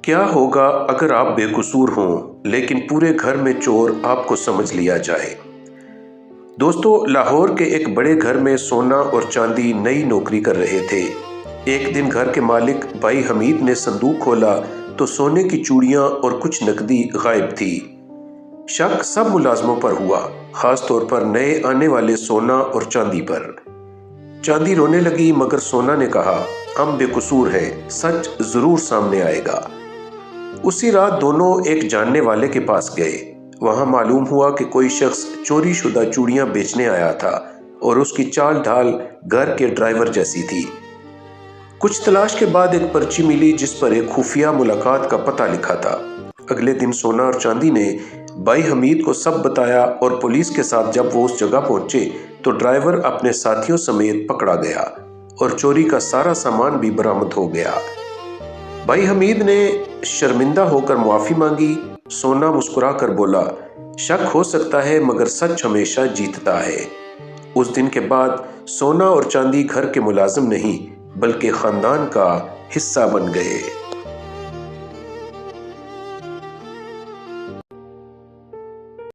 کیا ہوگا اگر آپ بے قصور ہوں لیکن پورے گھر میں چور آپ کو سمجھ لیا جائے؟ دوستو، لاہور کے ایک بڑے گھر میں سونا اور چاندی نئی نوکری کر رہے تھے۔ ایک دن گھر کے مالک بھائی حمید نے صندوق کھولا تو سونے کی چوڑیاں اور کچھ نقدی غائب تھی۔ شک سب ملازموں پر ہوا، خاص طور پر نئے آنے والے سونا اور چاندی پر۔ چاندی رونے لگی مگر سونا نے کہا، ہم بے قصور ہیں، سچ ضرور سامنے آئے گا۔ اسی رات دونوں ایک جاننے والے کے پاس گئے۔ وہاں معلوم ہوا کہ کوئی شخص چوری شدہ چوڑیاں بیچنے آیا تھا اور اس کی چال ڈھال گھر کے ڈرائیور جیسی تھی۔ کچھ تلاش کے بعد ایک پرچی ملی جس پر ایک خفیہ ملاقات کا پتہ لکھا تھا۔ اگلے دن سونا اور چاندی نے بھائی حمید کو سب بتایا اور پولیس کے ساتھ جب وہ اس جگہ پہنچے تو ڈرائیور اپنے ساتھیوں سمیت پکڑا گیا اور چوری کا سارا سامان بھی برآمد ہو گیا۔ بھائی حمید نے شرمندہ ہو کر معافی مانگی۔ سونا مسکرا کر بولا، شک ہو سکتا ہے مگر سچ ہمیشہ جیتتا ہے۔ اس دن کے بعد سونا اور چاندی گھر کے ملازم نہیں بلکہ خاندان کا حصہ بن گئے۔